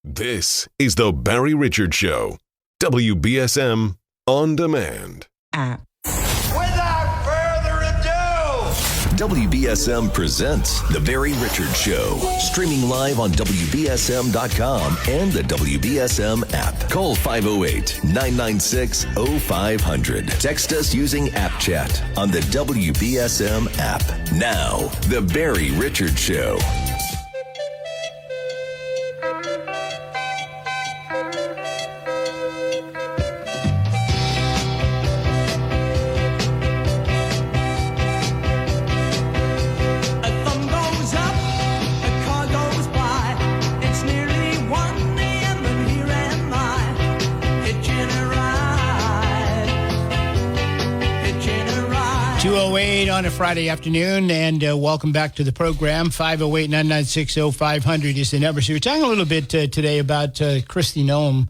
This is the Barry Richards Show. WBSM On Demand. Without further ado, WBSM presents The Barry Richards Show. Streaming live on WBSM.com and the WBSM app. Call 508-996-0500. Text us using App Chat on the WBSM app. Now, The Barry Richards Show. On a Friday afternoon, and welcome back to the program. 508-996-0500 is the number. So we're talking a little bit today about Kristi Noem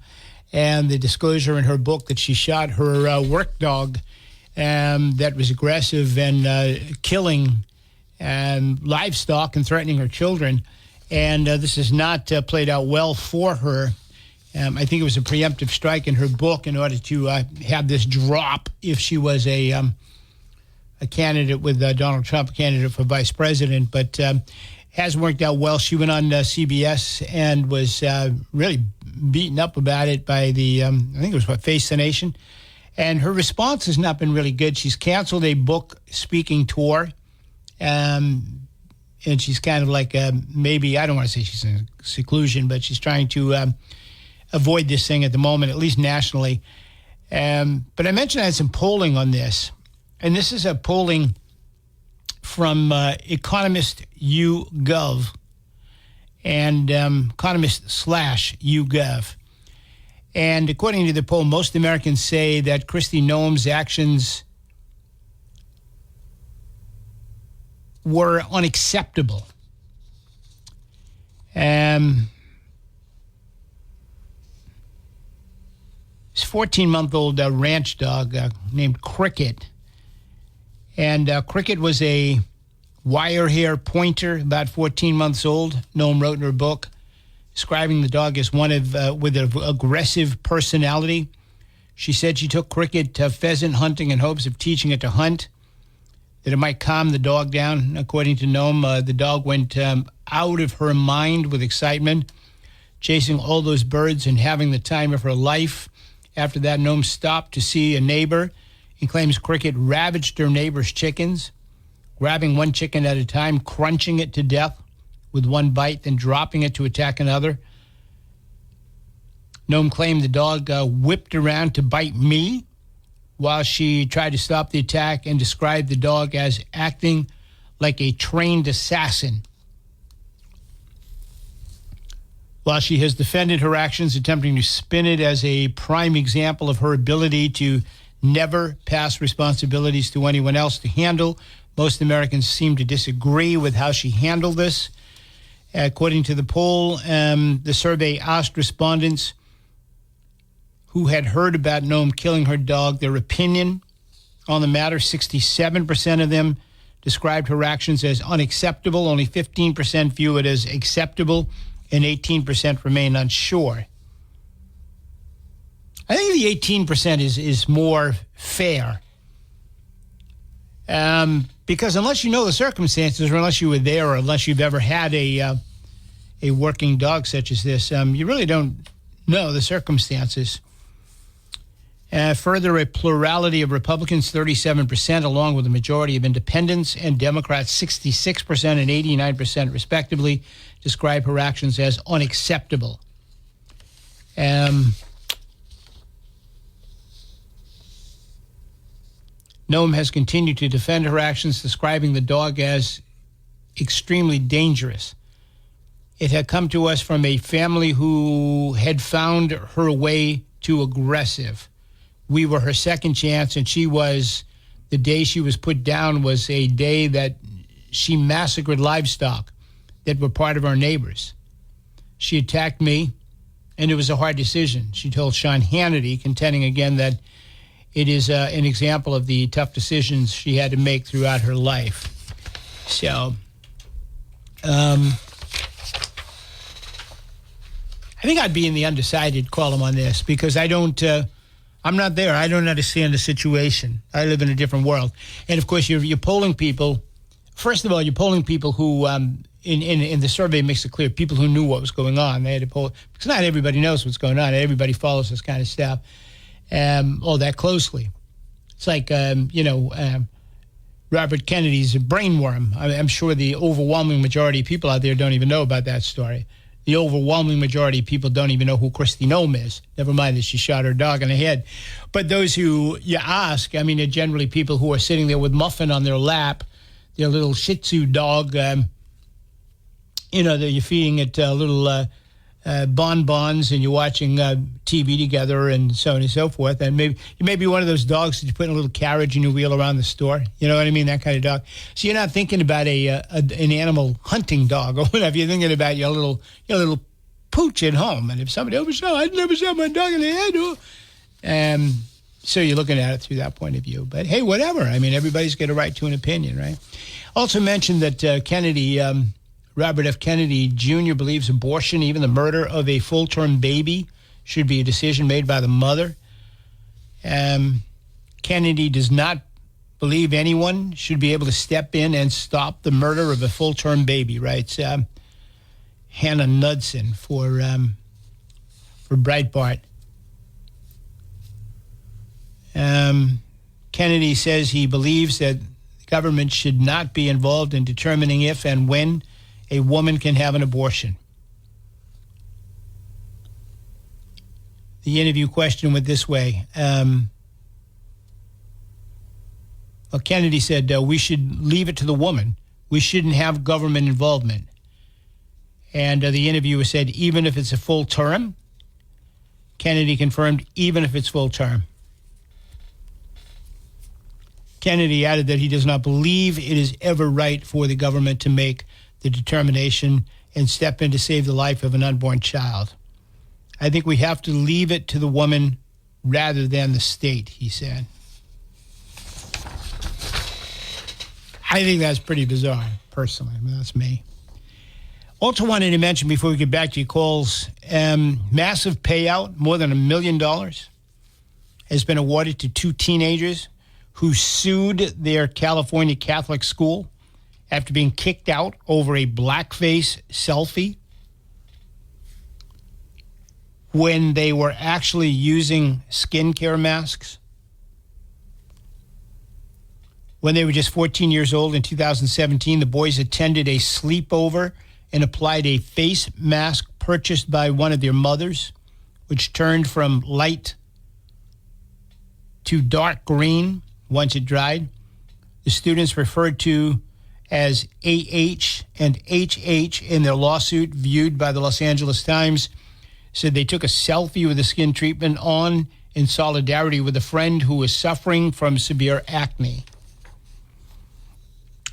and the disclosure in her book that she shot her work dog that was aggressive and killing livestock and threatening her children. And this has not played out well for her. I think it was a preemptive strike in her book in order to have this drop if she was a candidate with Donald Trump, a candidate for vice president, but hasn't worked out well. She went on CBS and was really beaten up about it by the, I think it was Face the Nation. And her response has not been really good. She's canceled a book speaking tour. And she's kind of like, maybe, I don't want to say she's in seclusion, but she's trying to avoid this thing at the moment, at least nationally. But I mentioned I had some polling on this. And this is a polling from Economist YouGov and Economist/YouGov. And according to the poll, most Americans say that Kristi Noem's actions were unacceptable. This 14-month-old ranch dog named Cricket. And Cricket was a wire hair pointer, about 14 months old. Noem wrote in her book, describing the dog as one of with an aggressive personality. She said she took Cricket pheasant hunting in hopes of teaching it to hunt, that it might calm the dog down. According to Noem, the dog went out of her mind with excitement, chasing all those birds and having the time of her life. After that, Noem stopped to see a neighbor. He claims Cricket ravaged her neighbor's chickens, grabbing one chicken at a time, crunching it to death with one bite, then dropping it to attack another. Noem claimed the dog whipped around to bite me while she tried to stop the attack and described the dog as acting like a trained assassin. While she has defended her actions, attempting to spin it as a prime example of her ability to never pass responsibilities to anyone else to handle, most Americans seem to disagree with how she handled this. According to the poll, the survey asked respondents who had heard about Noem killing her dog their opinion on the matter. 67% of them described her actions as unacceptable. Only 15% view it as acceptable, and 18% remain unsure. I think the 18% is more fair. Because unless you know the circumstances, or unless you were there, or unless you've ever had a working dog such as this, you really don't know the circumstances. Further, a plurality of Republicans, 37%, along with a majority of independents and Democrats, 66% and 89% respectively, describe her actions as unacceptable. Noem has continued to defend her actions, describing the dog as extremely dangerous. It had come to us from a family who had found her way too aggressive. We were her second chance, and the day she was put down was a day that she massacred livestock that were part of our neighbors. She attacked me, and it was a hard decision. She told Sean Hannity, contending again that it is an example of the tough decisions she had to make throughout her life. So, I I think I'd be in the undecided column on this because I'm not there. I don't understand the situation. I live in a different world. And, of course, you're polling people. First of all, you're polling people who, in the survey makes it clear, people who knew what was going on. They had to poll, because not everybody knows what's going on. Everybody follows this kind of stuff all that closely. It's like, Robert Kennedy's brainworm. I'm sure the overwhelming majority of people out there don't even know about that story. The overwhelming majority of people don't even know who Kristi Noem is. Never mind that she shot her dog in the head. But those who you ask, I mean, are generally people who are sitting there with Muffin on their lap, their little Shih Tzu dog, that you're feeding it little bonbons and you're watching TV together and so on and so forth. And maybe you may be one of those dogs that you put in a little carriage and you wheel around the store. You know what I mean? That kind of dog. So you're not thinking about an animal hunting dog or whatever. You're thinking about your little pooch at home. And if somebody I'd never shot my dog in the head. So you're looking at it through that point of view. But hey, whatever. I mean, everybody's got a right to an opinion, right? Also mentioned that Kennedy, Robert F. Kennedy Jr. believes abortion, even the murder of a full-term baby, should be a decision made by the mother. Kennedy does not believe anyone should be able to step in and stop the murder of a full-term baby, writes Hannah Knudsen for Breitbart. Kennedy says he believes that the government should not be involved in determining if and when a woman can have an abortion. The interview question went this way. Kennedy said, we should leave it to the woman. We shouldn't have government involvement. And the interviewer said, even if it's a full term? Kennedy confirmed, even if it's full term. Kennedy added that he does not believe it is ever right for the government to make the determination and step in to save the life of an unborn child. I think we have to leave it to the woman rather than the state, he said. I think that's pretty bizarre, personally. I mean, that's me. Also wanted to mention before we get back to your calls, massive payout, more than $1 million, has been awarded to two teenagers who sued their California Catholic school after being kicked out over a blackface selfie when they were actually using skincare masks. When they were just 14 years old in 2017, the boys attended a sleepover and applied a face mask purchased by one of their mothers, which turned from light to dark green once it dried. The students referred to as AH and HH in their lawsuit, viewed by the Los Angeles Times, said they took a selfie with the skin treatment on in solidarity with a friend who was suffering from severe acne.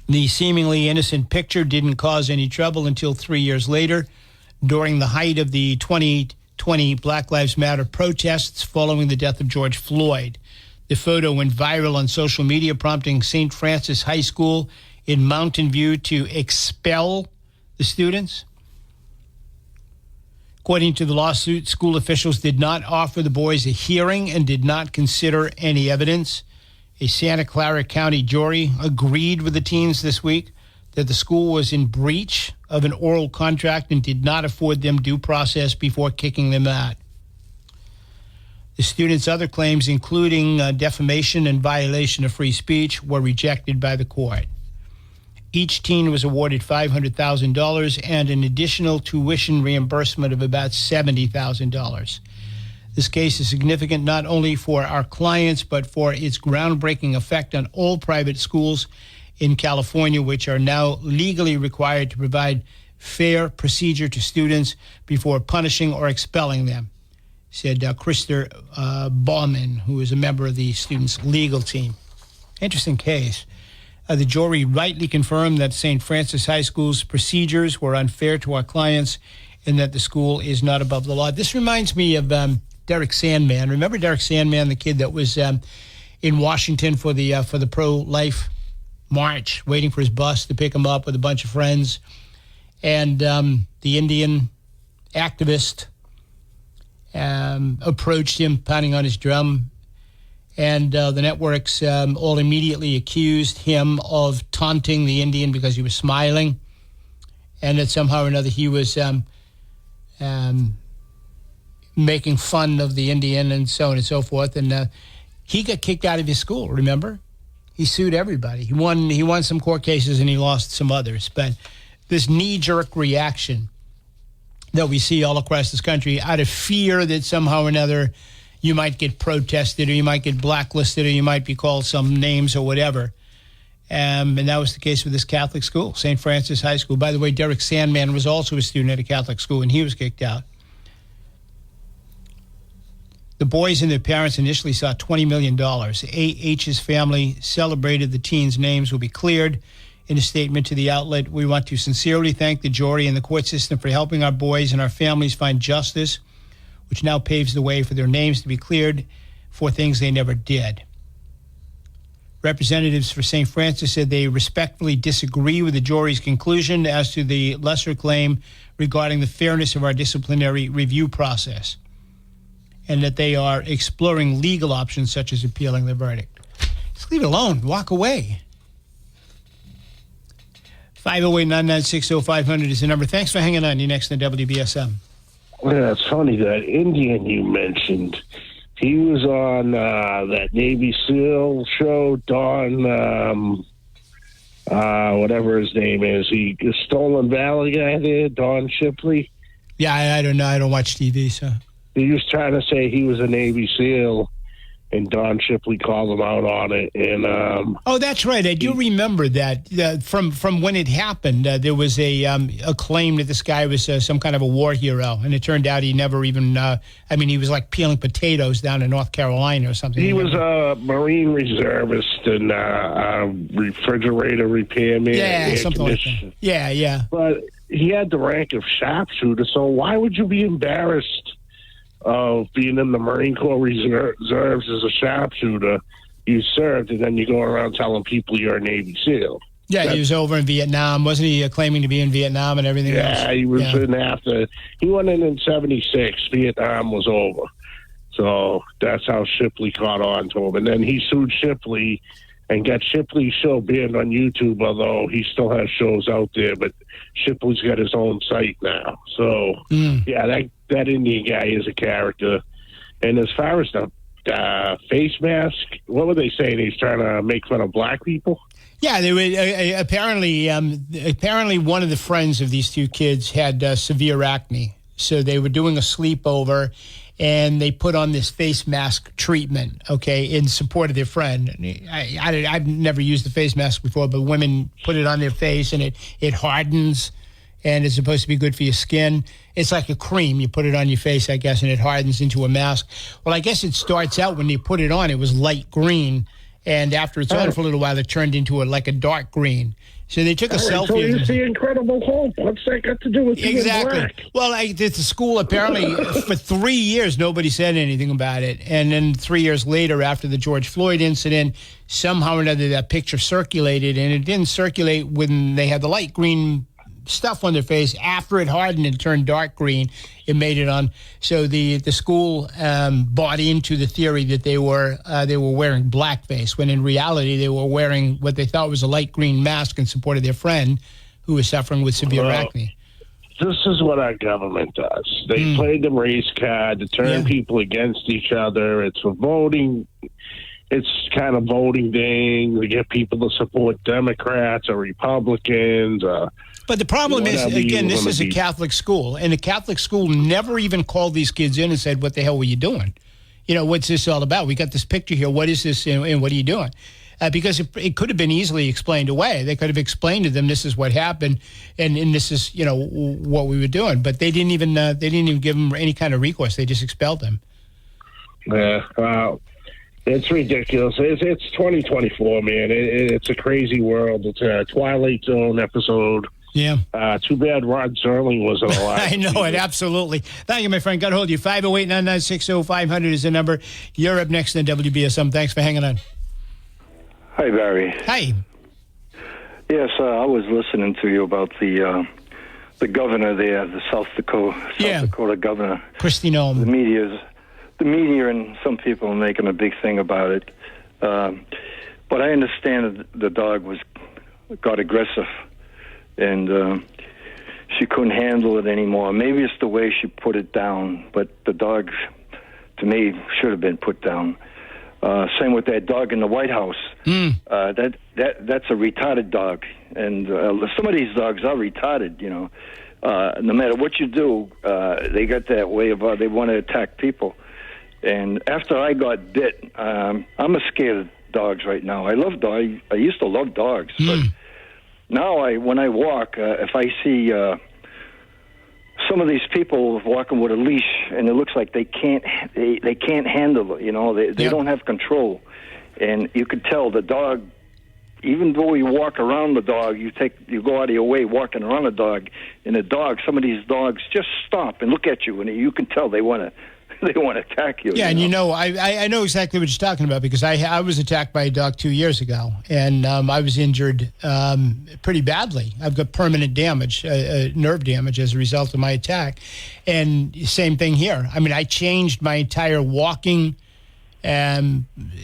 The seemingly innocent picture didn't cause any trouble until 3 years later, during the height of the 2020 Black Lives Matter protests following the death of George Floyd. The photo went viral on social media, prompting St. Francis High School in Mountain View to expel the students. According to the lawsuit, school officials did not offer the boys a hearing and did not consider any evidence. A Santa Clara County jury agreed with the teens this week that the school was in breach of an oral contract and did not afford them due process before kicking them out. The students' other claims, including defamation and violation of free speech, were rejected by the court. Each teen was awarded $500,000 and an additional tuition reimbursement of about $70,000. This case is significant not only for our clients, but for its groundbreaking effect on all private schools in California, which are now legally required to provide fair procedure to students before punishing or expelling them, said Krister Bauman, who is a member of the students' legal team. Interesting case. The jury rightly confirmed that St. Francis High School's procedures were unfair to our clients and that the school is not above the law. This reminds me of Derek Sandman. Remember Derek Sandman, the kid that was in Washington for the pro-life march, waiting for his bus to pick him up with a bunch of friends. And the Indian activist approached him, pounding on his drum. And the networks all immediately accused him of taunting the Indian because he was smiling, and that somehow or another he was making fun of the Indian and so on and so forth. And he got kicked out of his school, remember? He sued everybody. He won some court cases and he lost some others. But this knee-jerk reaction that we see all across this country out of fear that somehow or another you might get protested or you might get blacklisted or you might be called some names or whatever. And that was the case with this Catholic school, St. Francis High School. By the way, Derek Sandman was also a student at a Catholic school, and he was kicked out. The boys and their parents initially sought $20 million. A.H.'s family celebrated the teens' names will be cleared. In a statement to the outlet, we want to sincerely thank the jury and the court system for helping our boys and our families find justice, which now paves the way for their names to be cleared for things they never did. Representatives for St. Francis said they respectfully disagree with the jury's conclusion as to the lesser claim regarding the fairness of our disciplinary review process, and that they are exploring legal options such as appealing the verdict. Just leave it alone. Walk away. 508-996-0500 is the number. Thanks for hanging on. You're next on WBSM. Yeah, it's funny, that Indian you mentioned, he was on that Navy SEAL show, Don, whatever his name is. He Stolen Valley guy there, Don Shipley. Yeah, I don't know. I don't watch TV, so. He was trying to say he was a Navy SEAL, and Don Shipley called him out on it. And oh, that's right. I do remember that from when it happened. There was a claim that this guy was some kind of a war hero, and it turned out he never even. He was like peeling potatoes down in North Carolina or something. He was a Marine reservist and a refrigerator repairman. Yeah, something like that. Yeah. But he had the rank of sharpshooter, so why would you be embarrassed of being in the Marine Corps Reserves as a sharpshooter? You served, and then you go around telling people you're a Navy SEAL. Yeah, he was over in Vietnam. Wasn't he claiming to be in Vietnam and everything else? Yeah, he was in after. He went in 76. Vietnam was over. So that's how Shipley caught on to him. And then he sued Shipley and got Shipley's show banned on YouTube, although he still has shows out there. But Shipley's got his own site now. So, yeah, that Indian guy is a character. And as far as the face mask, what were they saying? He's trying to make fun of black people? Yeah, they were apparently one of the friends of these two kids had severe acne. So they were doing a sleepover, and they put on this face mask treatment, okay, in support of their friend. I've never used the face mask before, but women put it on their face, and it hardens, and it's supposed to be good for your skin. It's like a cream. You put it on your face, I guess, and it hardens into a mask. Well, I guess it starts out when you put it on, it was light green, and after it's on for a little while, it turned into like a dark green. So they took a selfie. So you see Incredible Hulk. What's that got to do with being black? Well, at the school, apparently, for 3 years, nobody said anything about it. And then 3 years later, after the George Floyd incident, somehow or another, that picture circulated. And it didn't circulate when they had the light green stuff on their face. After it hardened and turned dark green, it made it on. So the school bought into the theory that they were wearing blackface, when in reality they were wearing what they thought was a light green mask in support of their friend who was suffering with severe acne. This is what our government does. They played the race card to turn people against each other. It's for voting. It's kind of voting thing to get people to support Democrats or Republicans. But the problem is, again, this is a Catholic school, and the Catholic school never even called these kids in and said, what the hell were you doing? You know, what's this all about? We got this picture here. What is this, and what are you doing? Because it could have been easily explained away. They could have explained to them, this is what happened, and this is, what we were doing. But they didn't even give them any kind of recourse. They just expelled them. Yeah, it's ridiculous. It's 2024, man. It's a crazy world. It's a Twilight Zone episode. Yeah. Too bad Rod Serling wasn't alive. I know it, absolutely. Thank you, my friend. Got a hold of you. 508-996-0500 is the number. You're up next on WBSM. Thanks for hanging on. Hi, Barry. Hi. Yes, I was listening to you about the the governor there, the South Dakota governor. Kristi Noem. The media and some people are making a big thing about it. But I understand that the dog got aggressive, and she couldn't handle it anymore. Maybe it's the way she put it down, but the dog, to me, should have been put down. Same with that dog in the White House. That's a retarded dog, and some of these dogs are retarded. No matter what you do, they got that way of they want to attack people. And after I got bit, I'm scared of dogs right now. I love dogs. I used to love dogs, but now when I walk, if I see some of these people walking with a leash, and it looks like they can't handle it. They don't have control, and you could tell the dog. Even though you walk around the dog, you go out of your way walking around the dog, and some of these dogs just stop and look at you, and you can tell they want to attack you. Yeah, and I know exactly what you're talking about, because I was attacked by a dog 2 years ago, and I was injured pretty badly. I've got permanent damage, nerve damage as a result of my attack. And same thing here. I mean, I changed my entire walking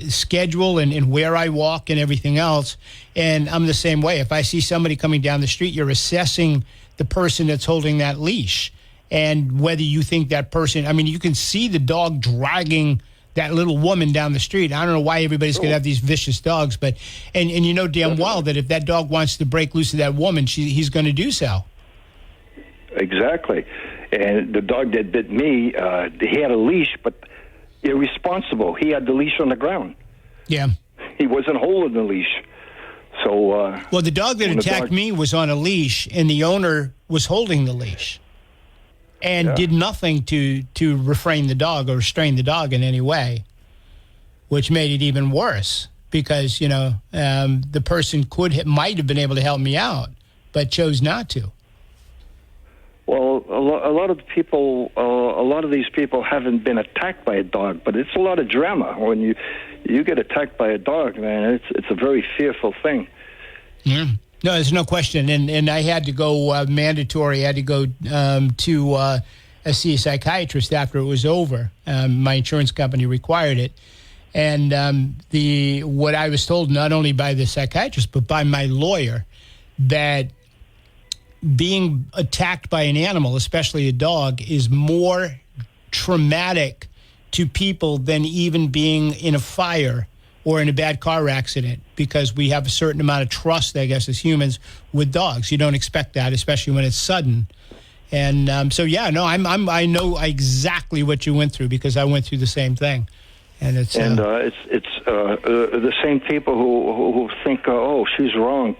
schedule and where I walk and everything else. And I'm the same way. If I see somebody coming down the street, you're assessing the person that's holding that leash. And whether you think that person, I mean, you can see the dog dragging that little woman down the street. I don't know why everybody's going to have these vicious dogs, but, and you know damn well that if that dog wants to break loose of that woman, he's going to do so. Exactly. And the dog that bit me, he had a leash, but irresponsible. He had the leash on the ground. Yeah. He wasn't holding the leash. So, well, the dog that attacked me was on a leash, and the owner was holding the leash. And did nothing to refrain the dog or restrain the dog in any way, which made it even worse because, the person might have been able to help me out, but chose not to. Well, a lot of these people haven't been attacked by a dog, but it's a lot of drama. When you get attacked by a dog, man, it's a very fearful thing. Yeah. No, there's no question. And I had to go mandatory. I had to go to see a psychiatrist after it was over. My insurance company required it. And what I was told, not only by the psychiatrist, but by my lawyer, that being attacked by an animal, especially a dog, is more traumatic to people than even being in a fire or in a bad car accident, because we have a certain amount of trust, I guess, as humans with dogs. You don't expect that, especially when it's sudden. And I know exactly what you went through, because I went through the same thing. And it's the same people who think, she's wrong,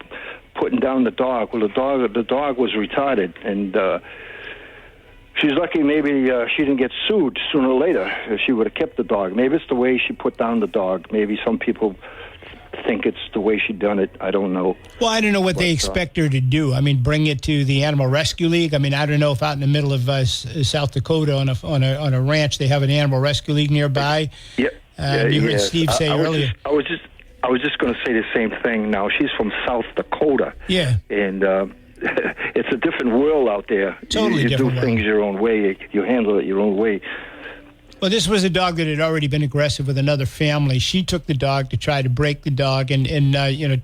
putting down the dog. Well, the dog was retarded, and she's lucky maybe she didn't get sued sooner or later if she would have kept the dog. Maybe it's the way she put down the dog. Maybe some people think it's the way she done it. I don't know. Well, I don't know what they expect her to do. I mean, bring it to the Animal Rescue League. I mean, I don't know if out in the middle of South Dakota on a ranch they have an Animal Rescue League nearby. You heard Steve say earlier. I was just going to say the same thing. Now, she's from South Dakota. Yeah. And it's a different world out there. Totally you different do things your own way. You handle it your own way. Well, this was a dog that had already been aggressive with another family. She took the dog to try to break the dog and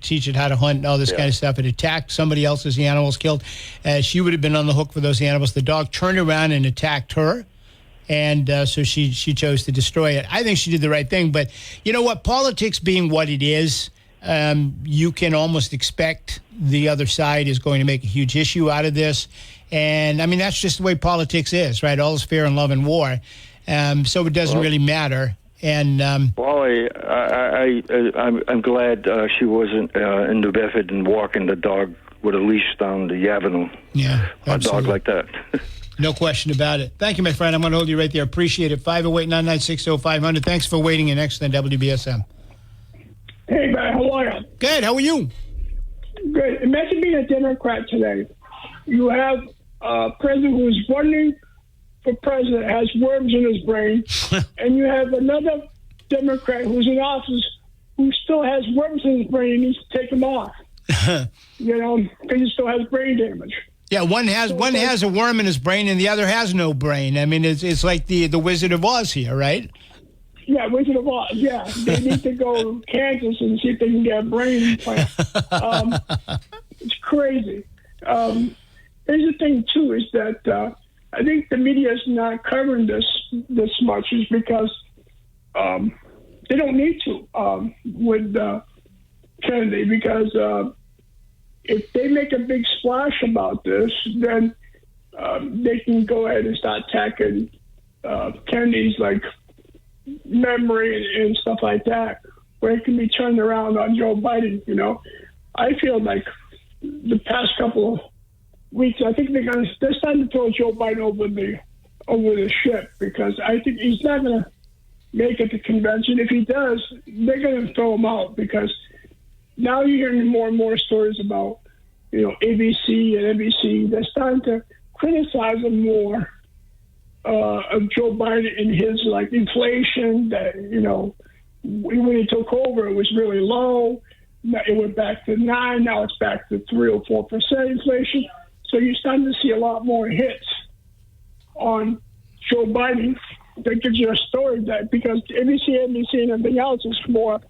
teach it how to hunt and all this kind of stuff. It attacked somebody else's animals, killed. She would have been on the hook for those animals. The dog turned around and attacked her. And so she chose to destroy it. I think she did the right thing. But you know what? Politics being what it is, you can almost expect the other side is going to make a huge issue out of this. And, I mean, that's just the way politics is, right? All is fair in love and war. So it doesn't really matter. And I'm glad she wasn't in New Bedford and walking the dog with a leash down the avenue. Yeah, a dog like that. No question about it. Thank you, my friend. I'm going to hold you right there. Appreciate it. 508-996-0500. Thanks for waiting in next on WBSM. Hey, man, how are you? Good. How are you? Good. Imagine being a Democrat today. You have a president who's running for president, has worms in his brain, and you have another Democrat who's in office who still has worms in his brain and needs to take them off. Because he still has brain damage. Yeah, one has a worm in his brain and the other has no brain. I mean, it's like the Wizard of Oz here, right? Yeah, Wizard of Oz. Yeah, they need to go to Kansas and see if they can get a brain implant. It's crazy. Here's the thing too: is that I think the media is not covering this much, is because they don't need to with Kennedy, because if they make a big splash about this, then they can go ahead and start attacking Kennedy's memory and stuff like that, where it can be turned around on Joe Biden. I feel like the past couple of weeks, I think they're starting to throw Joe Biden over the ship, because I think he's not going to make it to convention. If he does, they're going to throw him out, because now you're hearing more and more stories about, ABC and NBC. They're starting to criticize him more of Joe Biden and his inflation. That when he took over, it was really low. It went back to 9. Now it's back to 3 or 4% inflation. So you're starting to see a lot more hits on Joe Biden. That gives you a story that, because ABC, NBC, and everything else is more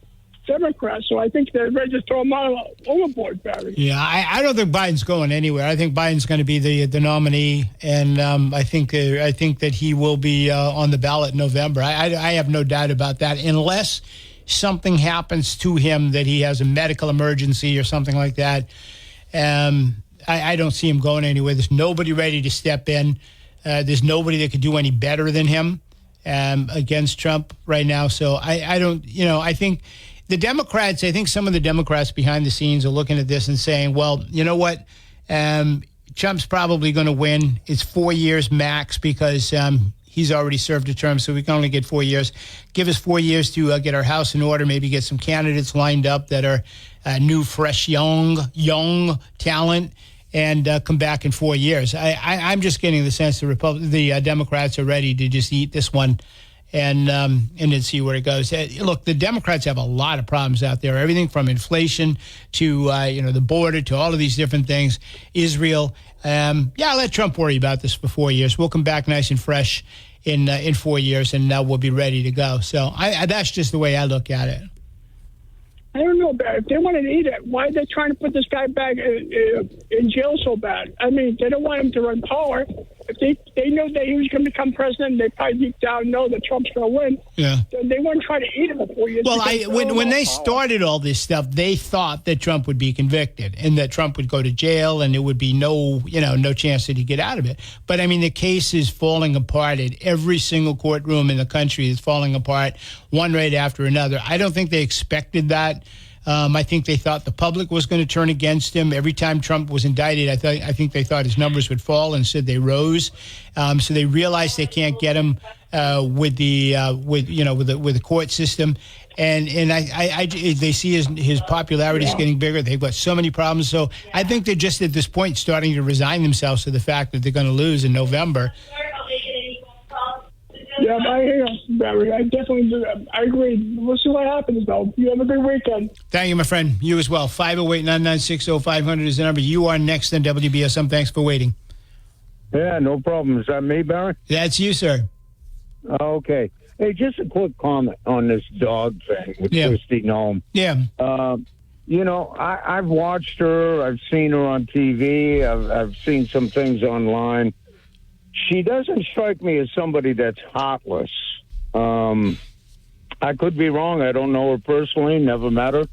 Democrats, so I think they're ready to throw him out overboard, Barry. Yeah, I don't think Biden's going anywhere. I think Biden's going to be the nominee, and I think that he will be on the ballot in November. I have no doubt about that, unless something happens to him, that he has a medical emergency or something like that. I don't see him going anywhere. There's nobody ready to step in. There's nobody that could do any better than him against Trump right now. So I don't, I think the Democrats, I think some of the Democrats behind the scenes are looking at this and saying, well, you know what? Trump's probably going to win. It's 4 years max, because he's already served a term, so we can only get 4 years. Give us 4 years to get our house in order, maybe get some candidates lined up that are new, fresh, young talent, and come back in 4 years. I'm just getting the sense the Democrats are ready to just eat this one and then see where it goes. Look, the Democrats have a lot of problems out there, everything from inflation to the border to all of these different things. Israel. Let Trump worry about this for 4 years. We'll come back nice and fresh in 4 years, and we'll be ready to go. So that's just the way I look at it. I don't know, Barry. If they wanted to eat it, why are they trying to put this guy back in jail so bad? I mean, they don't want him to run power. If they know that he was going to become president, they probably deep down know that Trump's going to win. Yeah. They wouldn't try to eat him for 4 years. Well, when they started all this stuff, they thought that Trump would be convicted and that Trump would go to jail and there would be no chance that he'd get out of it. But, I mean, the case is falling apart at every single courtroom in the country. Is falling apart one right after another. I don't think they expected that. I think they thought the public was going to turn against him. Every time Trump was indicted, I think they thought his numbers would fall. Instead, they rose. So they realized they can't get him with the court system, and they see his popularity is getting bigger. They've got so many problems. So I think they're just at this point starting to resign themselves to the fact that they're going to lose in November. Yeah, I hear you, Barry. I definitely do. I agree. We'll see what happens, though. You have a good weekend. Thank you, my friend. You as well. 508-996-0500 is the number. You are next on WBSM. Thanks for waiting. Yeah, no problem. Is that me, Barry? That's you, sir. Okay. Hey, just a quick comment on this dog thing with Kristi Noem. Yeah. I've watched her. I've seen her on TV. I've seen some things online. She doesn't strike me as somebody that's heartless. I could be wrong. I don't know her personally, never met her.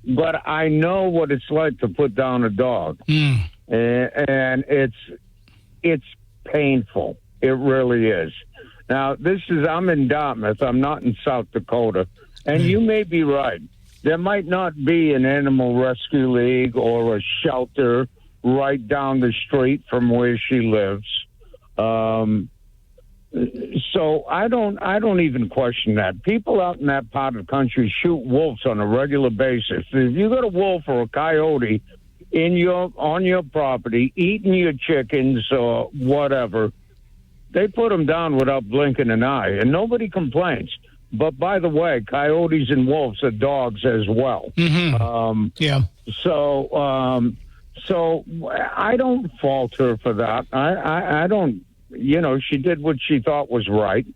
But I know what it's like to put down a dog. And it's painful. It really is. Now, I'm in Dartmouth. I'm not in South Dakota. And you may be right. There might not be an animal rescue league or a shelter right down the street from where she lives. So I don't even question that. People out in that part of the country shoot wolves on a regular basis. If you got a wolf or a coyote on your property eating your chickens or whatever, they put them down without blinking an eye, and nobody complains. But by the way, coyotes and wolves are dogs as well. Mm-hmm. So I don't fault her for that. I don't, she did what she thought was right.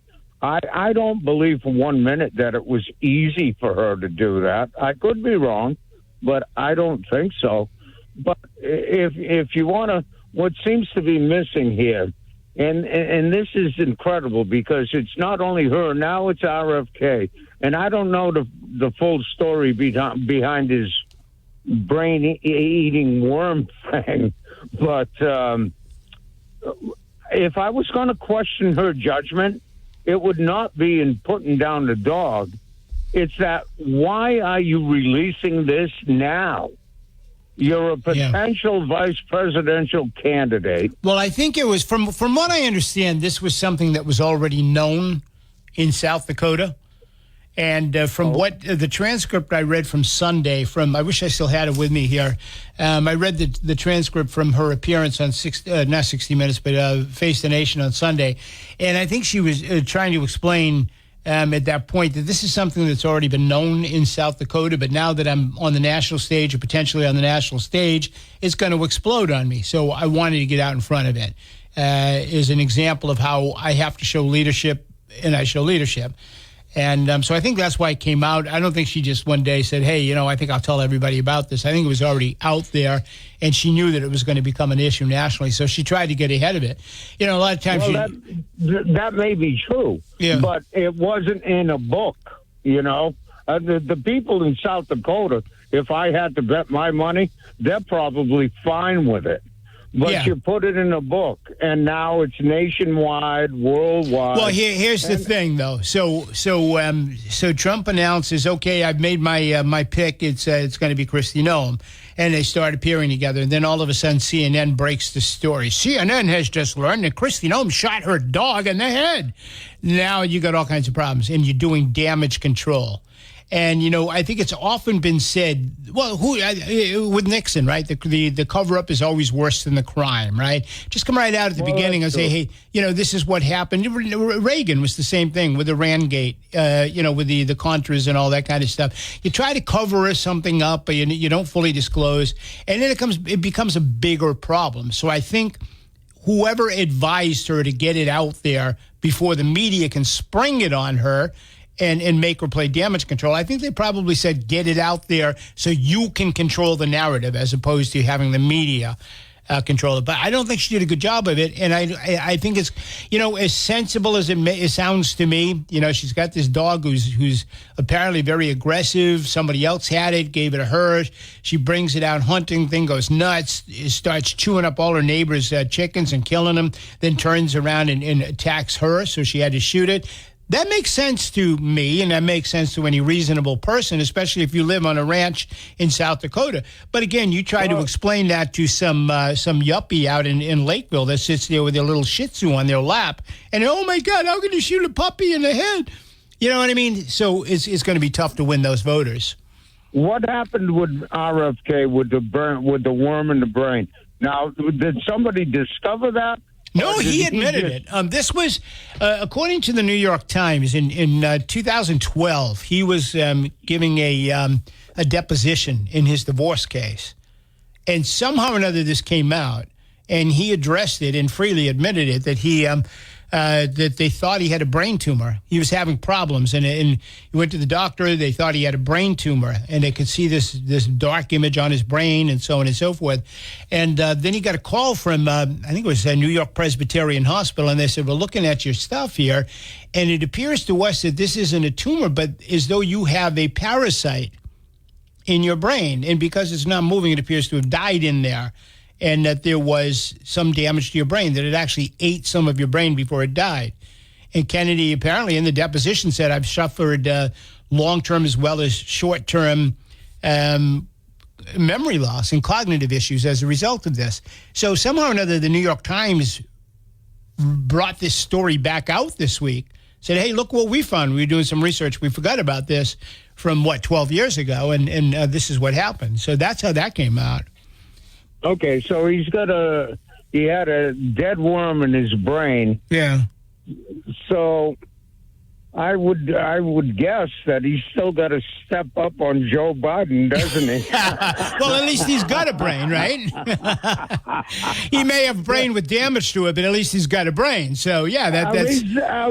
I don't believe for 1 minute that it was easy for her to do that. I could be wrong, but I don't think so. But if you want to, what seems to be missing here, and this is incredible because it's not only her, now it's RFK. And I don't know the full story behind his brain-eating worm thing, but if I was going to question her judgment, it would not be in putting down the dog. It's that, why are you releasing this now? You're a potential vice presidential candidate. Well, I think it was, from what I understand, this was something that was already known in South Dakota. And from what the transcript I read from Sunday, I wish I still had it with me here. I read the transcript from her appearance on not 60 Minutes, but Face the Nation on Sunday. And I think she was trying to explain at that point that this is something that's already been known in South Dakota, but now that I'm on the national stage or potentially on the national stage, it's going to explode on me. So I wanted to get out in front of it as an example of how I have to show leadership, and I show leadership. And so I think that's why it came out. I don't think she just one day said, hey, I think I'll tell everybody about this. I think it was already out there, and she knew that it was going to become an issue nationally, so she tried to get ahead of it. A lot of times... Well, that may be true, but it wasn't in a book, The people in South Dakota, if I had to bet my money, they're probably fine with it. But you put it in a book, and now it's nationwide, worldwide. Well, here's the thing, though. So Trump announces, okay, I've made my pick. It's going to be Kristi Noem, and they start appearing together. And then all of a sudden, CNN breaks the story. CNN has just learned that Kristi Noem shot her dog in the head. Now you got all kinds of problems, and you're doing damage control. And, I think it's often been said, with Nixon, right? The cover-up is always worse than the crime, right? Just come right out at the beginning and say, hey, this is what happened. Reagan was the same thing with Irangate, with the Contras and all that kind of stuff. You try to cover something up, but you don't fully disclose. And then it becomes a bigger problem. So I think whoever advised her to get it out there before the media can spring it on her and make her play damage control, I think they probably said, get it out there so you can control the narrative as opposed to having the media control it. But I don't think she did a good job of it. And I think it's, as sensible as it sounds to me, she's got this dog who's apparently very aggressive. Somebody else had it, gave it to her. She brings it out hunting, thing goes nuts, starts chewing up all her neighbors' chickens and killing them, then turns around and attacks her. So she had to shoot it. That makes sense to me, and that makes sense to any reasonable person, especially if you live on a ranch in South Dakota. But again, you try to explain that to some yuppie out in Lakeville that sits there with their little Shih Tzu on their lap, and oh my God, how can you shoot a puppy in the head? You know what I mean? So it's going to be tough to win those voters. What happened with RFK with the worm in the brain? Now, did somebody discover that? No, he admitted it. This was, according to the New York Times, in 2012, he was giving a deposition in his divorce case. And somehow or another this came out, and he addressed it and freely admitted it, that that they thought he had a brain tumor. He was having problems, and he went to the doctor. They thought he had a brain tumor, and they could see this dark image on his brain and so on and so forth. And then he got a call from, I think it was New York Presbyterian Hospital, and they said, we're looking at your stuff here, and it appears to us that this isn't a tumor, but as though you have a parasite in your brain. And because it's not moving, it appears to have died in there. And that there was some damage to your brain, that it actually ate some of your brain before it died. And Kennedy apparently in the deposition said, I've suffered long-term as well as short-term memory loss and cognitive issues as a result of this. So somehow or another, the New York Times brought this story back out this week, said, hey, look what we found. We were doing some research. We forgot about this from, 12 years ago, and this is what happened. So that's how that came out. Okay, so he had a dead worm in his brain. Yeah. So I would guess that he's still got to step up on Joe Biden, doesn't he? Well, at least he's got a brain, right? He may have a brain with damage to it, but at least he's got a brain. So, yeah, at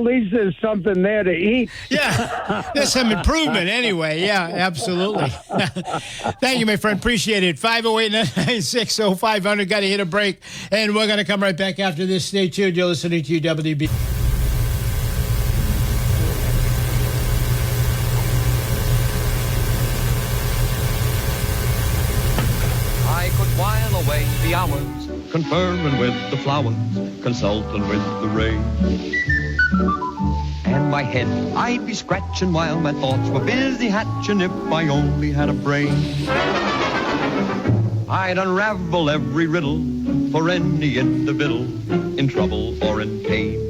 least there's something there to eat. Yeah, there's some improvement anyway. Yeah, absolutely. Thank you, my friend. Appreciate it. 508-996-0500. Got to hit a break, and we're going to come right back after this. Stay tuned. You're listening to WB. Away the hours, conferring with the flowers, consulting with the rain. And my head I'd be scratching while my thoughts were busy hatching if I only had a brain. I'd unravel every riddle for any individual in trouble or in pain.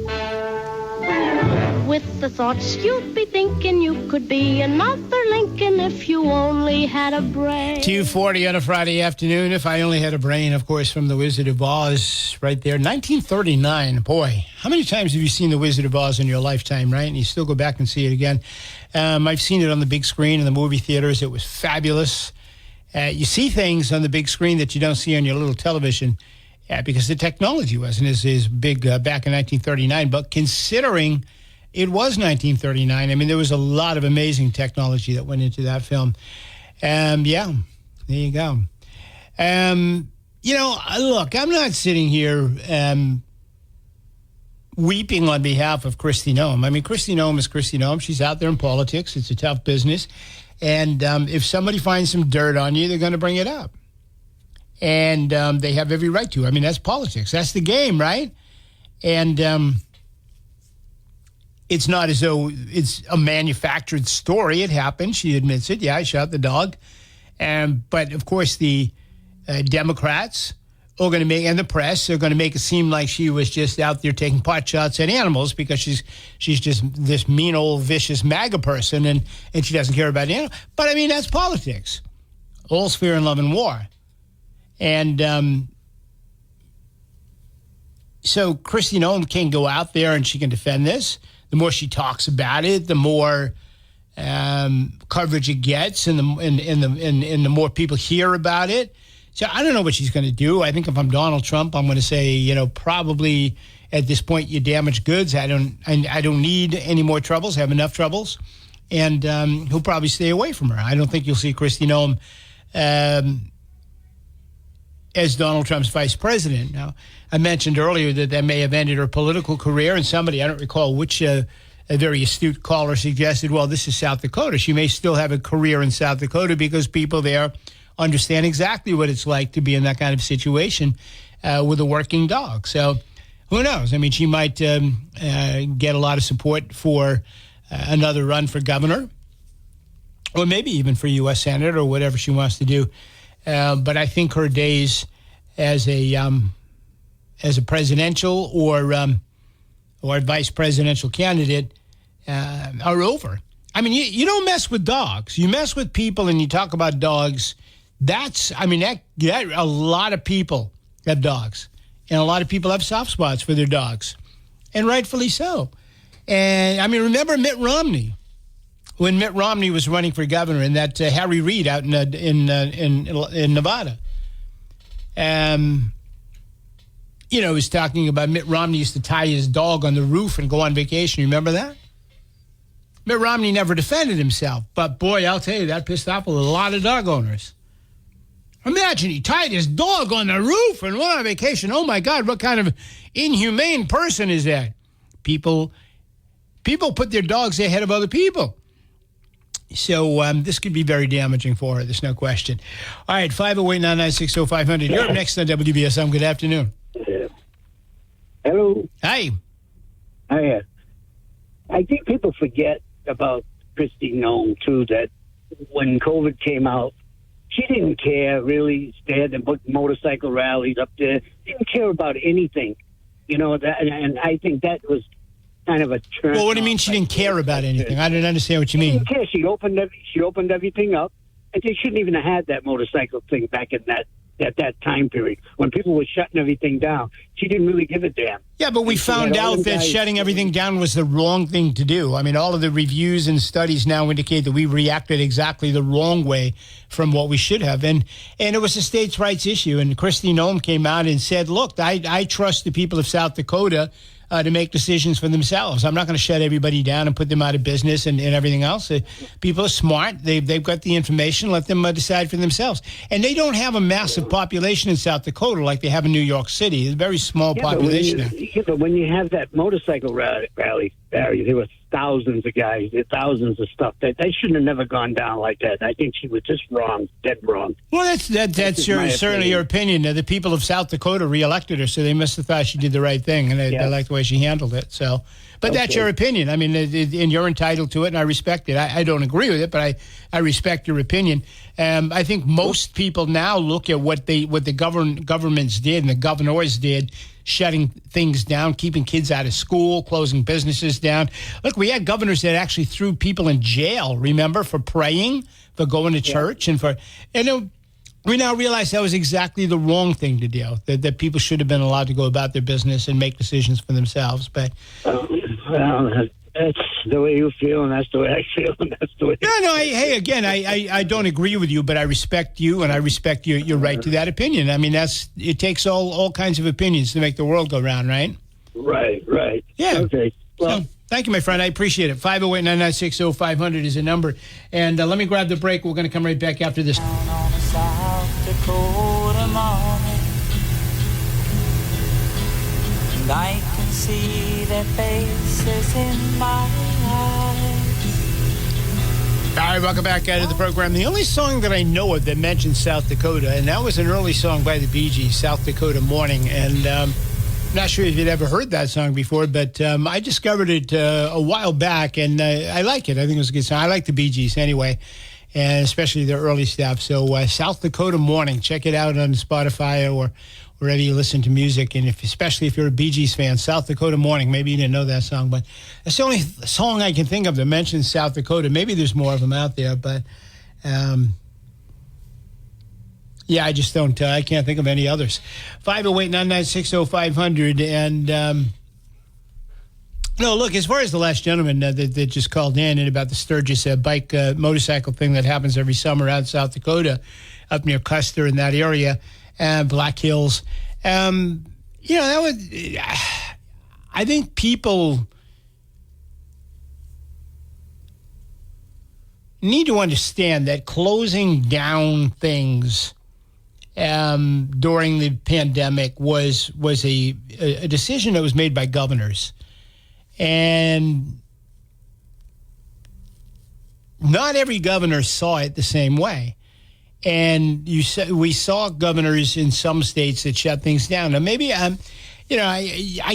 With the thoughts you'd be thinking you could be another Lincoln if you only had a brain. 2:40 on a Friday afternoon. If I only had a brain, of course, from The Wizard of Oz right there. 1939. Boy, how many times have you seen The Wizard of Oz in your lifetime, right? And you still go back and see it again. I've seen it on the big screen in the movie theaters. It was fabulous. You see things on the big screen that you don't see on your little television because the technology wasn't as big back in 1939. But considering it was 1939. I mean, there was a lot of amazing technology that went into that film. Yeah, there you go. Look, I'm not sitting here weeping on behalf of Kristi Noem. I mean, Kristi Noem is Kristi Noem. She's out there in politics. It's a tough business. And if somebody finds some dirt on you, they're going to bring it up. And they have every right to. I mean, that's politics. That's the game, right? And it's not as though it's a manufactured story. It happened. She admits it. Yeah, I shot the dog. But, of course, the Democrats are going to make, and the press are going to make it seem like she was just out there taking pot shots at animals because she's just this mean old vicious MAGA person and she doesn't care about animals. But, I mean, that's politics. All's fair in love and war. And so Kristi Noem can go out there and she can defend this. The more she talks about it, the more coverage it gets, and the more people hear about it. So I don't know what she's going to do. I think if I'm Donald Trump, I'm going to say, probably at this point you damage goods. I don't need any more troubles. I have enough troubles, and he'll probably stay away from her. I don't think you'll see Kristi Noem as Donald Trump's vice president. Now, I mentioned earlier that may have ended her political career, and somebody, I don't recall which, a very astute caller suggested, well, this is South Dakota. She may still have a career in South Dakota because people there understand exactly what it's like to be in that kind of situation with a working dog. So who knows? I mean, she might get a lot of support for another run for governor, or maybe even for U.S. Senate or whatever she wants to do. But I think her days as a presidential or vice presidential candidate are over. I mean, you don't mess with dogs. You mess with people and you talk about dogs. That a lot of people have dogs, and a lot of people have soft spots for their dogs, and rightfully so. And I mean, remember Mitt Romney? When Mitt Romney was running for governor, and that Harry Reid out in Nevada, he was talking about Mitt Romney used to tie his dog on the roof and go on vacation. Remember that? Mitt Romney never defended himself, but boy, I'll tell you, that pissed off a lot of dog owners. Imagine he tied his dog on the roof and went on vacation. Oh my God, what kind of inhumane person is that? People put their dogs ahead of other people. So this could be very damaging for her. There's no question. All right, 508-996-0500. You're up next on WBSM. Good afternoon. Hello. Hi. Hi. I think people forget about Kristi Noem, too, that when COVID came out, she didn't care, really. They had the motorcycle rallies up there. Didn't care about anything. And I think that was kind of a turn. Well, what do you mean she didn't care about anything? I didn't understand what you mean. She didn't care. She opened everything up, and they shouldn't even have had that motorcycle thing back in that at that time period when people were shutting everything down. She didn't really give a damn. Yeah, but we found out that shutting everything down was the wrong thing to do. I mean, all of the reviews and studies now indicate that we reacted exactly the wrong way from what we should have. And it was a states' rights issue. And Kristi Noem came out and said, look, I trust the people of South Dakota to make decisions for themselves. I'm not going to shut everybody down and put them out of business and everything else. People are smart. They've got the information. Let them decide for themselves. And they don't have a massive population in South Dakota like they have in New York City. It's a very small population. But when you have that motorcycle rally, Barry, there were thousands of guys, thousands of stuff. They shouldn't have never gone down like that. I think she was just wrong, dead wrong. Well, that's certainly your opinion. The people of South Dakota reelected her, so they must have thought she did the right thing, and they liked the way she handled it. So, but that's your opinion. I mean, and you're entitled to it, and I respect it. I don't agree with it, but I respect your opinion. I think most people now look at what the governments did and the governors did, shutting things down, keeping kids out of school, closing businesses down. Look, we had governors that actually threw people in jail, remember, for praying, for going to church, and we now realize that was exactly the wrong thing to do, that people should have been allowed to go about their business and make decisions for themselves. But that's the way you feel, and that's the way I feel, and that's the way. I don't agree with you, but I respect you, and I respect your right to that opinion. I mean, it takes all kinds of opinions to make the world go round, right? Right. Yeah. Okay. Well, so, thank you, my friend. I appreciate it. 508-996-0500 is the number. And let me grab the break. We're going to come right back after this. On a South Dakota morning, and I can see their faces in my eyes. All right, welcome back to the program. The only song that I know of that mentions South Dakota, and that was an early song by the Bee Gees, South Dakota Morning. And I'm not sure if you'd ever heard that song before, but I discovered it a while back, and I like it. I think it was a good song. I like the Bee Gees anyway, and especially their early stuff. So South Dakota Morning, check it out on Spotify or wherever you listen to music. And especially if you're a Bee Gees fan, South Dakota Morning, maybe you didn't know that song, but that's the only song I can think of that mentions South Dakota. Maybe there's more of them out there, but yeah, I just don't, I can't think of any others. 508-996-0500. And no, look, as far as the last gentleman that just called in and about the Sturgis bike motorcycle thing that happens every summer out in South Dakota, up near Custer in that area, Black Hills, that would, I think people need to understand that closing down things during the pandemic was a decision that was made by governors. And not every governor saw it the same way. And we saw governors in some states that shut things down. Now, maybe, I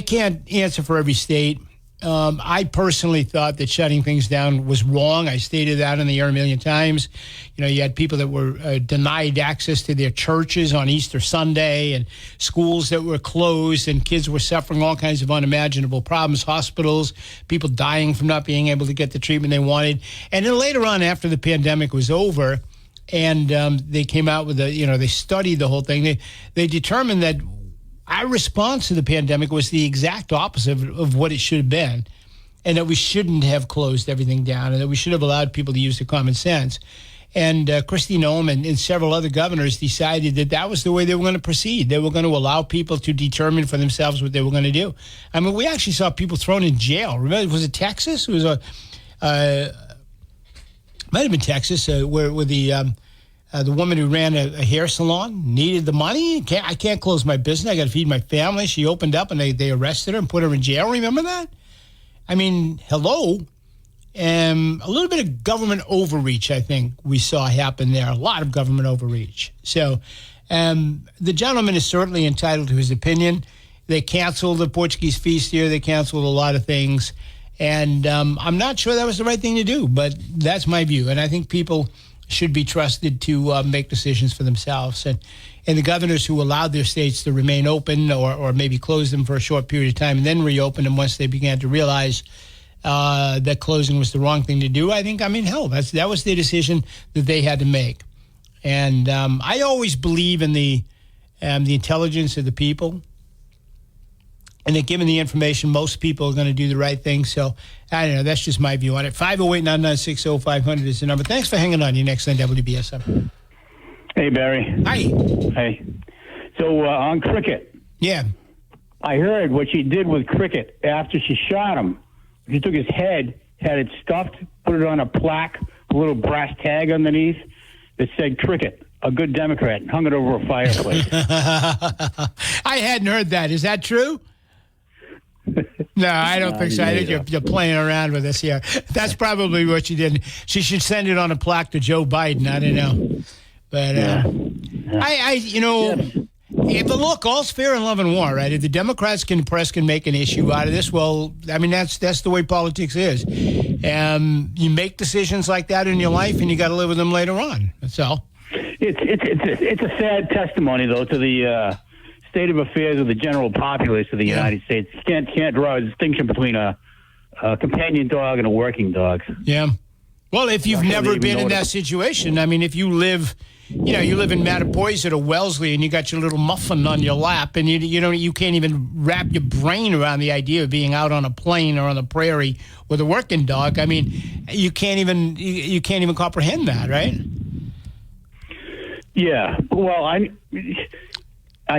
can't answer for every state. I personally thought that shutting things down was wrong. I stated that in the air a million times. You had people that were denied access to their churches on Easter Sunday, and schools that were closed, and kids were suffering all kinds of unimaginable problems, hospitals, people dying from not being able to get the treatment they wanted. And then later on, after the pandemic was over, and they came out with they studied the whole thing, they determined that our response to the pandemic was the exact opposite of what it should have been, and that we shouldn't have closed everything down, and that we should have allowed people to use their common sense. And Kristi Noem and several other governors decided that was the way they were going to proceed. They were going to allow people to determine for themselves what they were going to do. I mean, we actually saw people thrown in jail. Remember, was it Texas? It was might have been Texas, where the woman who ran a hair salon needed the money. I can't close my business. I got to feed my family. She opened up, and they arrested her and put her in jail. Remember that? I mean, hello. A little bit of government overreach, I think, we saw happen there. A lot of government overreach. So the gentleman is certainly entitled to his opinion. They canceled the Portuguese feast here. They canceled a lot of things. And I'm not sure that was the right thing to do, but that's my view. And I think people should be trusted to make decisions for themselves. And the governors who allowed their states to remain open or maybe close them for a short period of time and then reopen them once they began to realize that closing was the wrong thing to do, that was the decision that they had to make. And I always believe in the the intelligence of the people. And that given the information, most people are going to do the right thing. So, I don't know. That's just my view on it. 508-996-0500 is the number. Thanks for hanging on. You're next on WBSM. Hey, Barry. Hi. Hey. So, on Cricket. Yeah. I heard what she did with Cricket after she shot him. She took his head, had it stuffed, put it on a plaque, a little brass tag underneath that said Cricket, a good Democrat, and hung it over a fireplace. I hadn't heard that. Is that true? No, I don't think so. I think you're playing around with us here. That's probably what she did. She should send it on a plaque to Joe Biden. I don't know. But, but look, all's fair in love and war, right? If the Democrats can make an issue out of this, well, I mean, that's the way politics is. You make decisions like that in your life, and you got to live with them later on. That's all. It's a sad testimony, though, to the state of affairs of the general populace of the United States. You can't draw a distinction between a companion dog and a working dog. Yeah. Well, if you've never been in that situation, I mean, if you live, you live in Mattapoisett or Wellesley, and you got your little muffin on your lap, and you can't even wrap your brain around the idea of being out on a plain or on the prairie with a working dog. I mean, you can't even comprehend that, right? Yeah. Well, I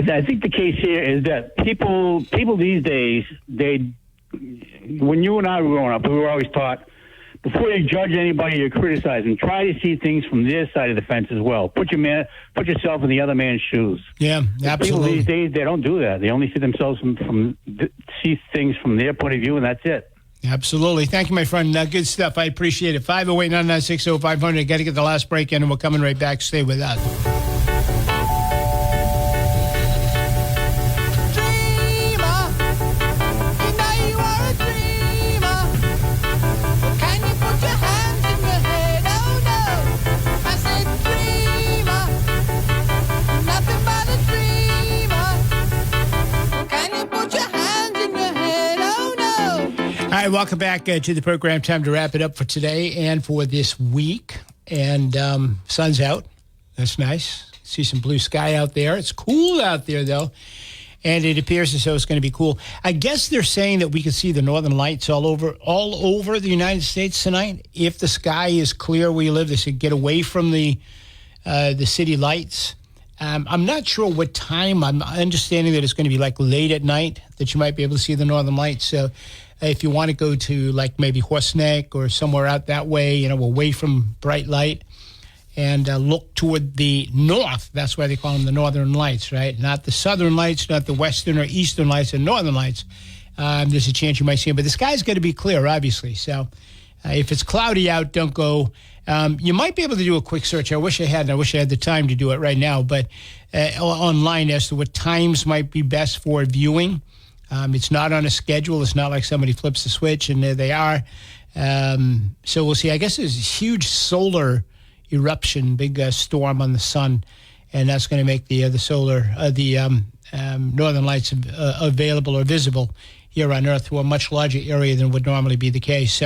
think the case here is that people these days, when you and I were growing up, we were always taught, before you judge anybody or criticize them, try to see things from their side of the fence as well. Put yourself in the other man's shoes. Yeah, absolutely. People these days, they don't do that. They only see themselves see things from their point of view, and that's it. Absolutely. Thank you, my friend. Good stuff. I appreciate it. 508-996-0500. Got to get the last break in, and we're coming right back. Stay with us. All right, welcome back to the program. Time to wrap it up for today and for this week. And sun's out. That's nice. See some blue sky out there. It's cool out there, though. And it appears as though it's going to be cool. I guess they're saying that we can see the northern lights all over the United States tonight. If the sky is clear where you live, they should get away from the city lights. I'm not sure what time. I'm understanding that it's going to be like late at night that you might be able to see the northern lights. So if you want to go to like maybe Horse Neck or somewhere out that way, away from bright light and look toward the north. That's why they call them the northern lights, right? Not the southern lights, not the western or eastern lights, and northern lights. There's a chance you might see them. But the sky's going to be clear, obviously. So if it's cloudy out, don't go. You might be able to do a quick search. I wish I had the time to do it right now, but online as to what times might be best for viewing. It's not on a schedule. It's not like somebody flips the switch and there they are. So we'll see. I guess there's a huge solar eruption, big storm on the sun, and that's going to make the northern lights available or visible here on Earth to a much larger area than would normally be the case. So